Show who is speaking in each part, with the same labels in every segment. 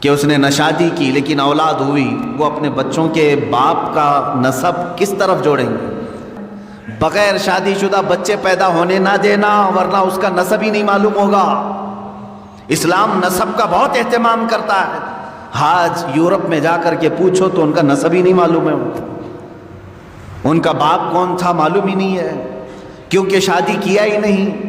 Speaker 1: کہ اس نے نہ شادی کی لیکن اولاد ہوئی، وہ اپنے بچوں کے باپ کا نسب کس طرف جوڑیں گے؟ بغیر شادی شدہ بچے پیدا ہونے نہ دینا، ورنہ اس کا نسب ہی نہیں معلوم ہوگا۔ اسلام نسب کا بہت اہتمام کرتا ہے۔ آج یورپ میں جا کر کے پوچھو تو ان کا نسب ہی نہیں معلوم ہے، ان کا باپ کون تھا معلوم ہی نہیں ہے، کیونکہ شادی کیا ہی نہیں۔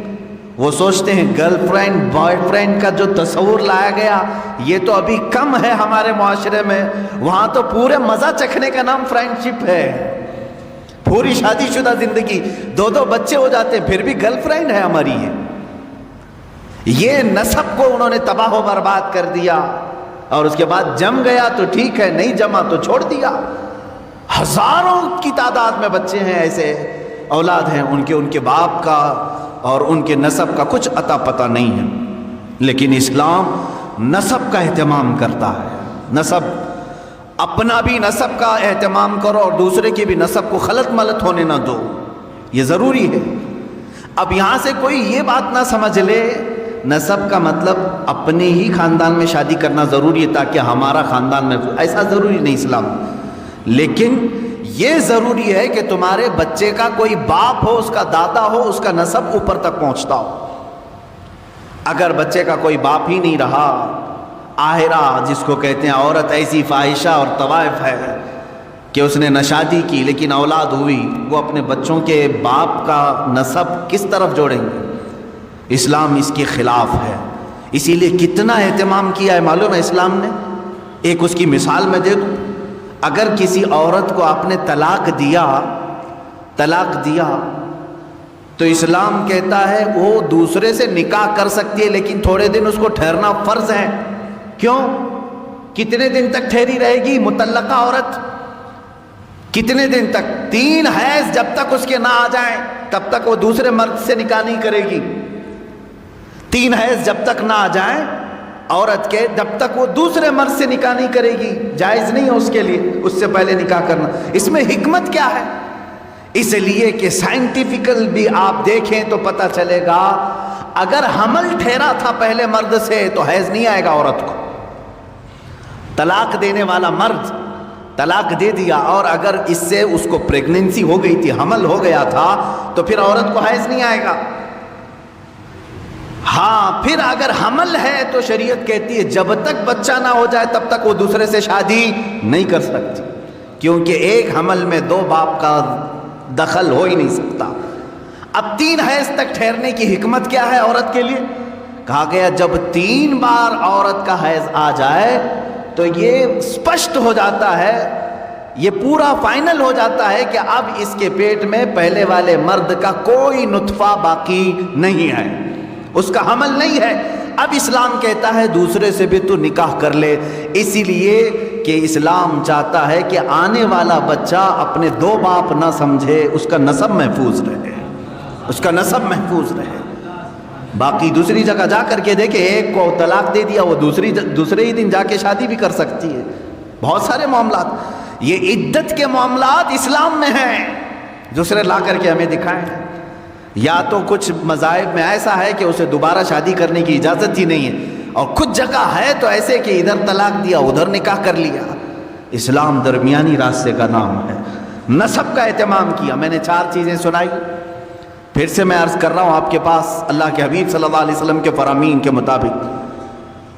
Speaker 1: وہ سوچتے ہیں گرل فرینڈ بوائے فرینڈ کا جو تصور لایا گیا یہ تو ابھی کم ہے ہمارے معاشرے میں، وہاں تو پورے مزہ چکھنے کا نام فرینڈ شپ ہے۔ پوری شادی شدہ زندگی، 2 بچے ہو جاتے ہیں پھر بھی گرل فرینڈ ہے ہماری۔ یہ نسب کو انہوں نے تباہ و برباد کر دیا، اور اس کے بعد جم گیا تو ٹھیک ہے، نہیں جما تو چھوڑ دیا۔ ہزاروں کی تعداد میں بچے ہیں، ایسے اولاد ہیں ان کے باپ کا اور ان کے نسب کا کچھ عطا پتہ نہیں ہے۔ لیکن اسلام نسب کا اہتمام کرتا ہے۔ نسب، اپنا بھی نسب کا اہتمام کرو اور دوسرے کی بھی نسب کو خلط ملط ہونے نہ دو، یہ ضروری ہے۔ اب یہاں سے کوئی یہ بات نہ سمجھ لے نسب کا مطلب اپنے ہی خاندان میں شادی کرنا ضروری ہے تاکہ ہمارا خاندان میں، ایسا ضروری نہیں اسلام، لیکن یہ ضروری ہے کہ تمہارے بچے کا کوئی باپ ہو، اس کا دادا ہو، اس کا نسب اوپر تک پہنچتا ہو۔ اگر بچے کا کوئی باپ ہی نہیں رہا، آہرہ جس کو کہتے ہیں، عورت ایسی فاحشہ اور طوائف ہے کہ اس نے نہ شادی کی لیکن اولاد ہوئی، وہ اپنے بچوں کے باپ کا نسب کس طرف جوڑیں گے؟ اسلام اس کے خلاف ہے۔ اسی لیے کتنا اہتمام کیا ہے معلوم ہے اسلام نے؟ ایک اس کی مثال میں دے دوں، اگر کسی عورت کو آپ نے طلاق دیا تو اسلام کہتا ہے وہ دوسرے سے نکاح کر سکتی ہے، لیکن تھوڑے دن اس کو ٹھہرنا فرض ہے۔ کیوں؟ کتنے دن تک ٹھہری رہے گی مطلقہ عورت؟ کتنے دن تک؟ 3 حیض جب تک اس کے نہ آ جائیں تب تک وہ دوسرے مرد سے نکاح نہیں کرے گی۔ 3 حیض جب تک نہ آ جائیں عورت کے، جب تک وہ دوسرے مرد سے نکاح نہیں کرے گی، جائز نہیں ہے اس کے لیے اس سے پہلے نکاح کرنا۔ اس میں حکمت کیا ہے؟ اس لیے کہ سائنٹیفیکل بھی آپ دیکھیں تو پتہ چلے گا، اگر حمل ٹھہرا تھا پہلے مرد سے تو حیض نہیں آئے گا عورت کو۔ طلاق دینے والا مرد طلاق دے دیا اور اگر اس سے اس کو پریگننسی ہو گئی تھی، حمل ہو گیا تھا، تو پھر عورت کو حیض نہیں آئے گا۔ ہاں، پھر اگر حمل ہے تو شریعت کہتی ہے جب تک بچہ نہ ہو جائے تب تک وہ دوسرے سے شادی نہیں کر سکتی، کیونکہ ایک حمل میں 2 باپ کا دخل ہو ہی نہیں سکتا۔ اب 3 حیض تک ٹھہرنے کی حکمت کیا ہے عورت کے لیے؟ کہا گیا جب 3 بار عورت کا حیض آ جائے تو یہ اسپشٹ ہو جاتا ہے، یہ پورا فائنل ہو جاتا ہے کہ اب اس کے پیٹ میں پہلے والے مرد کا کوئی نطفہ باقی نہیں ہے، اس کا حمل نہیں ہے۔ اب اسلام کہتا ہے دوسرے سے بھی تو نکاح کر لے، اسی لیے کہ اسلام چاہتا ہے کہ آنے والا بچہ اپنے 2 باپ نہ سمجھے، اس کا نسب محفوظ رہے، اس کا نسب محفوظ رہے۔ باقی دوسری جگہ جا کر کے دیکھیں، ایک کو طلاق دے دیا، وہ دوسرے ہی دن جا کے شادی بھی کر سکتی ہے۔ بہت سارے معاملات، یہ عدت کے معاملات اسلام میں ہیں، دوسرے لا کر کے ہمیں دکھائیں۔ یا تو کچھ مذاہب میں ایسا ہے کہ اسے دوبارہ شادی کرنے کی اجازت ہی نہیں ہے، اور کچھ جگہ ہے تو ایسے کہ ادھر طلاق دیا ادھر نکاح کر لیا۔ اسلام درمیانی راستے کا نام ہے۔ نسب کا اہتمام کیا۔ میں نے 4 چیزیں سنائی، پھر سے میں عرض کر رہا ہوں آپ کے پاس، اللہ کے حبیب صلی اللہ علیہ وسلم کے فرامین کے مطابق،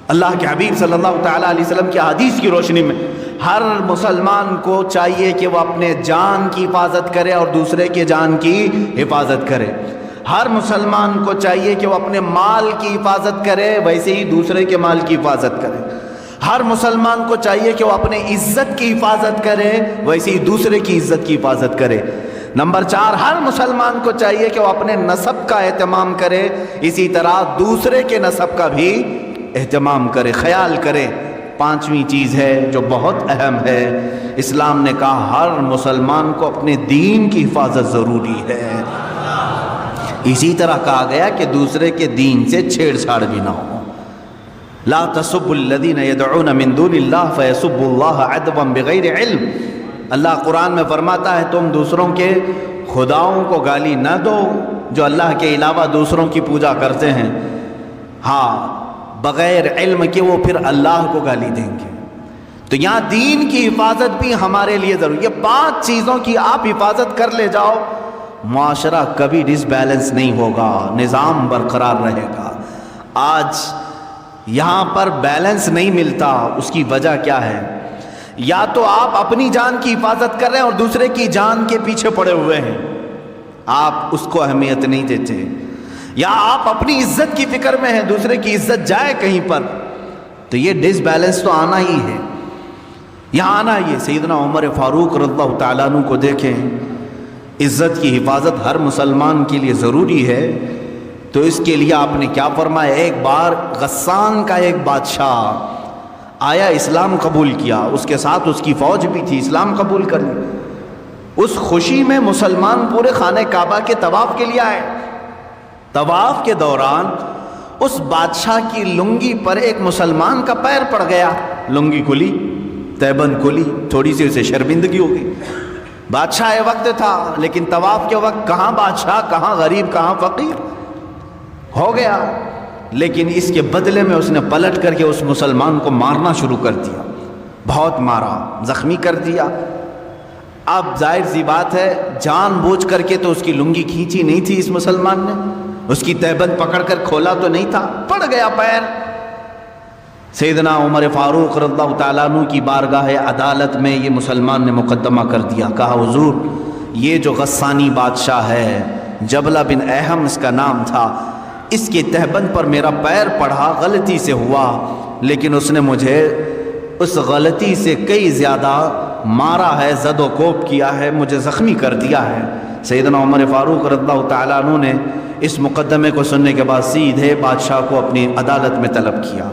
Speaker 1: اللہ کے حبیب صلی اللہ تعالیٰ علیہ وسلم کی حدیث کی روشنی میں ہر مسلمان کو چاہیے کہ وہ اپنے جان کی حفاظت کرے اور دوسرے کے جان کی حفاظت کرے۔ ہر مسلمان کو چاہیے کہ وہ اپنے مال کی حفاظت کرے، ویسے ہی دوسرے کے مال کی حفاظت کرے۔ ہر مسلمان کو چاہیے کہ وہ اپنے عزت کی حفاظت کرے، ویسے ہی دوسرے کی عزت کی حفاظت کرے۔ نمبر 4، ہر مسلمان کو چاہیے کہ وہ اپنے نسب کا اہتمام کرے، اسی طرح دوسرے کے نسب کا بھی اہتمام کرے، خیال کرے۔ 5ویں چیز ہے جو بہت اہم ہے، اسلام نے کہا ہر مسلمان کو اپنے دین کی حفاظت ضروری ہے۔ اسی طرح کہا گیا کہ دوسرے کے دین سے چھیڑ چھاڑ بھی نہ ہو۔ لا تسبوا الذین یدعون من دون اللہ فیسبوا اللہ عدوا بغیر علم۔ اللہ قرآن میں فرماتا ہے تم دوسروں کے خداؤں کو گالی نہ دو جو اللہ کے علاوہ دوسروں کی پوجا کرتے ہیں۔ ہاں، بغیر علم کے وہ پھر اللہ کو گالی دیں گے۔ تو یہاں دین کی حفاظت بھی ہمارے لیے ضروری، یہ 5 چیزوں کی آپ حفاظت کر لے جاؤ، معاشرہ کبھی ڈس بیلنس نہیں ہوگا، نظام برقرار رہے گا۔ آج یہاں پر بیلنس نہیں ملتا، اس کی وجہ کیا ہے؟ یا تو آپ اپنی جان کی حفاظت کر رہے ہیں اور دوسرے کی جان کے پیچھے پڑے ہوئے ہیں، آپ اس کو اہمیت نہیں دیتے، یا آپ اپنی عزت کی فکر میں ہیں، دوسرے کی عزت جائے کہیں پر، تو یہ ڈس بیلنس تو آنا ہی ہے، یہاں آنا ہی ہے۔ سیدنا عمر فاروق رضی اللہ تعالیٰ عنہ کو دیکھیں، عزت کی حفاظت ہر مسلمان کے لیے ضروری ہے، تو اس کے لیے آپ نے کیا فرمایا؟ ایک بار غسان کا ایک بادشاہ آیا، اسلام قبول کیا، اس کے ساتھ اس کی فوج بھی تھی، اسلام قبول کر لی۔ اس خوشی میں مسلمان پورے خانہ کعبہ کے طواف کے لیے آئے، طواف کے دوران اس بادشاہ کی لنگی پر ایک مسلمان کا پیر پڑ گیا، لنگی کھلی، تیبند کھلی، تھوڑی سی اسے شرمندگی ہو گئی۔ بادشاہ وقت تھا، لیکن طواف کے وقت کہاں بادشاہ، کہاں غریب، کہاں فقیر، ہو گیا۔ لیکن اس کے بدلے میں اس نے پلٹ کر کے اس مسلمان کو مارنا شروع کر دیا، بہت مارا، زخمی کر دیا۔ اب ظاہر سی بات ہے، جان بوجھ کر کے تو اس کی لنگی کھینچی نہیں تھی اس مسلمان نے، اس کی تہبند پکڑ کر کھولا تو نہیں تھا، پڑ گیا پیر۔ سیدنا عمر فاروق رضی اللہ تعالیٰ عنہ کی بارگاہ عدالت میں یہ مسلمان نے مقدمہ کر دیا، کہا حضور یہ جو غسانی بادشاہ ہے، جبلہ بن احم اس کا نام تھا، اس کی تہبند پر میرا پیر پڑھا، غلطی سے ہوا، لیکن اس نے مجھے اس غلطی سے کئی زیادہ مارا ہے، زد و کوب کیا ہے، مجھے زخمی کر دیا ہے۔ سیدنا عمر فاروق رضی اللہ تعالیٰ عنہ نے اس مقدمے کو سننے کے بعد سیدھے بادشاہ کو اپنی عدالت میں طلب کیا،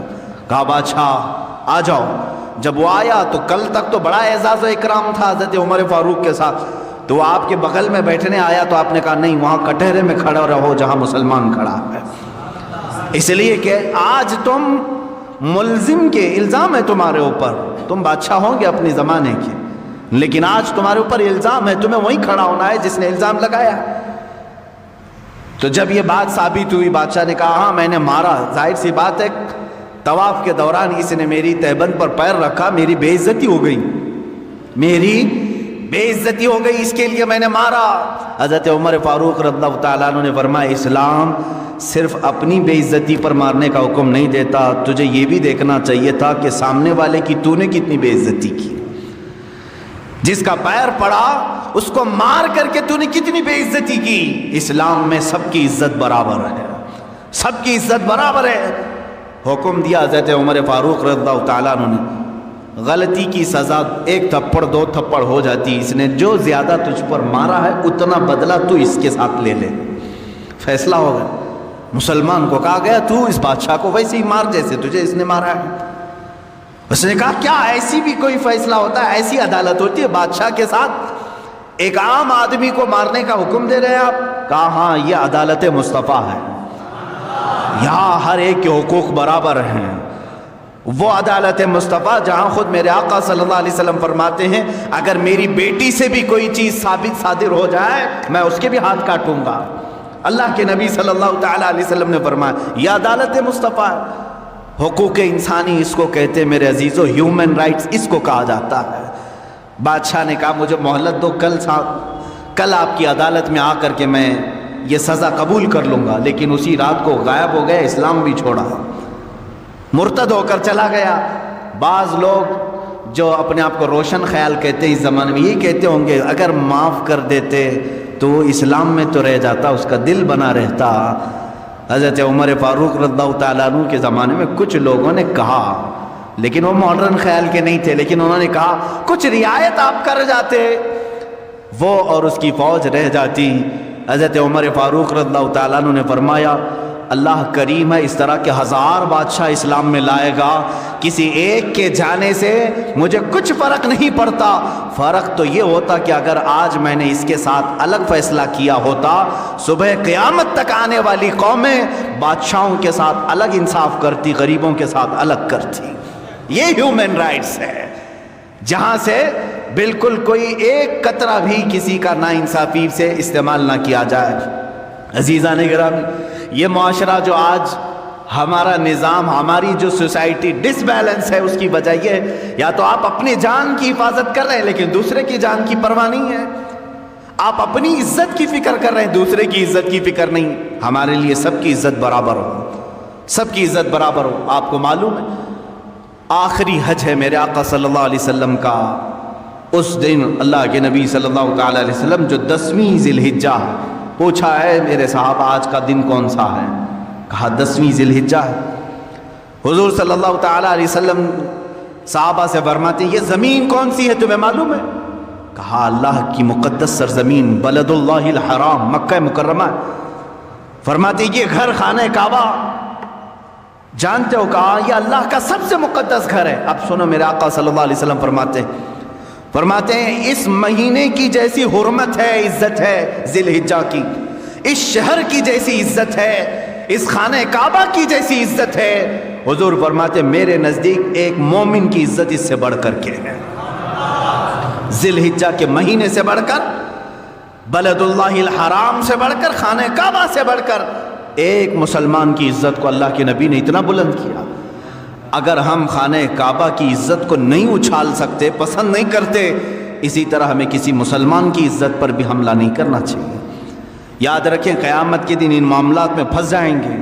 Speaker 1: کہا بادشاہ آ جاؤ۔ جب وہ آیا تو کل تک تو بڑا اعزاز و اکرام تھا حضرت عمر فاروق کے ساتھ، تو وہ آپ کے بغل میں بیٹھنے آیا تو آپ نے کہا نہیں، وہاں کٹہرے میں کھڑا رہو جہاں مسلمان کھڑا ہے، اس لیے کہ آج تم ملزم کے الزام ہے تمہارے اوپر، تم بادشاہ ہوں گے اپنے زمانے کے، لیکن آج تمہارے اوپر الزام ہے، تمہیں وہیں کھڑا ہونا ہے جس نے الزام لگایا۔ تو جب یہ بات ثابت ہوئی، بادشاہ نے کہا ہاں میں نے مارا، ظاہر سی بات ہے طواف کے دوران اس نے میری تہبند پر پیر رکھا، میری بے عزتی ہو گئی، میری بے عزتی ہو گئی، اس کے لیے میں نے مارا۔ حضرت عمر فاروق رضی اللہ تعالیٰ عنہ نے فرمایا اسلام صرف اپنی بے عزتی پر مارنے کا حکم نہیں دیتا، تجھے یہ بھی دیکھنا چاہیے تھا کہ سامنے والے کی تو نے کتنی بے عزتی کی، جس کا پیر پڑا اس کو مار کر کے تو نے کتنی بے عزتی کی۔ اسلام میں سب کی عزت برابر ہے، سب کی عزت برابر ہے۔ حکم دیا حضرت عمر فاروق رضی اللہ تعالیٰ عنہ نے، غلطی کی سزا 1 تھپڑ 2 تھپڑ ہو جاتی، اس نے جو زیادہ تجھ پر مارا ہے اتنا بدلہ تو اس کے ساتھ لے لے، فیصلہ ہو گیا۔ مسلمان کو کہا گیا تو اس بادشاہ کو ویسے ہی مار جیسے تجھے اس نے مارا ہے۔ اس نے کہا کیا ایسی بھی کوئی فیصلہ ہوتا ہے، ایسی عدالت ہوتی ہے بادشاہ کے ساتھ ایک عام آدمی کو مارنے کا حکم دے رہے ہیں آپ؟ کہا ہاں یہ عدالت مصطفیٰ ہے، یہاں ہر ایک کے حقوق برابر ہیں، وہ عدالت مصطفیٰ جہاں خود میرے آقا صلی اللہ علیہ وسلم فرماتے ہیں اگر میری بیٹی سے بھی کوئی چیز ثابت صادر ہو جائے میں اس کے بھی ہاتھ کاٹوں گا۔ اللہ کے نبی صلی اللہ تعالیٰ علیہ وسلم نے فرمایا یہ عدالت مصطفیٰ، حقوق انسانی اس کو کہتے ہیں میرے عزیزو، ہیومن رائٹس اس کو کہا جاتا ہے۔ بادشاہ نے کہا مجھے مہلت دو، کل آپ کی عدالت میں آ کر کے میں یہ سزا قبول کر لوں گا، لیکن اسی رات کو غائب ہو گیا، اسلام بھی چھوڑا، مرتد ہو کر چلا گیا۔ بعض لوگ جو اپنے آپ کو روشن خیال کہتے ہیں اس زمانے میں یہ کہتے ہوں گے اگر معاف کر دیتے تو اسلام میں تو رہ جاتا، اس کا دل بنا رہتا۔ حضرت عمر فاروق رضی اللہ تعالیٰ عنہ کے زمانے میں کچھ لوگوں نے کہا، لیکن وہ ماڈرن خیال کے نہیں تھے، لیکن انہوں نے کہا کچھ رعایت آپ کر جاتے وہ اور اس کی فوج رہ جاتی۔ حضرت عمر فاروق رضی اللہ تعالیٰ عنہ نے فرمایا اللہ کریم ہے، اس طرح کے 1000 بادشاہ اسلام میں لائے گا، کسی ایک کے جانے سے مجھے کچھ فرق نہیں پڑتا۔ فرق تو یہ ہوتا کہ اگر آج میں نے اس کے ساتھ الگ فیصلہ کیا ہوتا، صبح قیامت تک آنے والی قومیں بادشاہوں کے ساتھ الگ انصاف کرتی، غریبوں کے ساتھ الگ کرتی۔ یہ ہیومن رائٹس ہے، جہاں سے بالکل کوئی ایک قطرہ بھی کسی کا ناانصافی سے استعمال نہ کیا جائے۔ عزیزان گرامی، یہ معاشرہ جو آج ہمارا نظام، ہماری جو سوسائٹی ڈس بیلنس ہے، اس کی وجہ یہ ہے یا تو آپ اپنی جان کی حفاظت کر رہے ہیں لیکن دوسرے کی جان کی پرواہ نہیں ہے، آپ اپنی عزت کی فکر کر رہے ہیں، دوسرے کی عزت کی فکر نہیں۔ ہمارے لیے سب کی عزت برابر ہو، سب کی عزت برابر ہو۔ آپ کو معلوم ہے آخری حج ہے میرے آقا صلی اللہ علیہ وسلم کا، اس دن اللہ کے نبی صلی اللہ تعالی علیہ وسلم جو 10ویں ذی الحجہ، پوچھا ہے میرے صحابہ آج کا دن کون سا ہے؟ کہا 10ویں ذی الحجہ ہے۔ حضور صلی اللہ تعالی علیہ وسلم صحابہ سے فرماتے ہیں یہ زمین کون سی ہے تمہیں معلوم ہے؟ کہا اللہ کی مقدس سرزمین بلد اللہ الحرام مکہ مکرمہ۔ فرماتے ہیں یہ گھر خانہ کعبہ جانتے ہو؟ کہا یہ اللہ کا سب سے مقدس گھر ہے۔ اب سنو میرے آقا صلی اللہ علیہ وسلم فرماتے ہیں اس مہینے کی جیسی حرمت ہے، عزت ہے ذی الحجہ کی، اس شہر کی جیسی عزت ہے، اس خانہ کعبہ کی جیسی عزت ہے، حضور فرماتے میرے نزدیک ایک مومن کی عزت اس سے بڑھ کر کے ہے۔ ذی الحجہ کے مہینے سے بڑھ کر، بلد اللہ الحرام سے بڑھ کر، خانہ کعبہ سے بڑھ کر ایک مسلمان کی عزت کو اللہ کے نبی نے اتنا بلند کیا۔ اگر ہم خانہ کعبہ کی عزت کو نہیں اچھال سکتے، پسند نہیں کرتے، اسی طرح ہمیں کسی مسلمان کی عزت پر بھی حملہ نہیں کرنا چاہیے۔ یاد رکھیں قیامت کے دن ان معاملات میں پھنس جائیں گے۔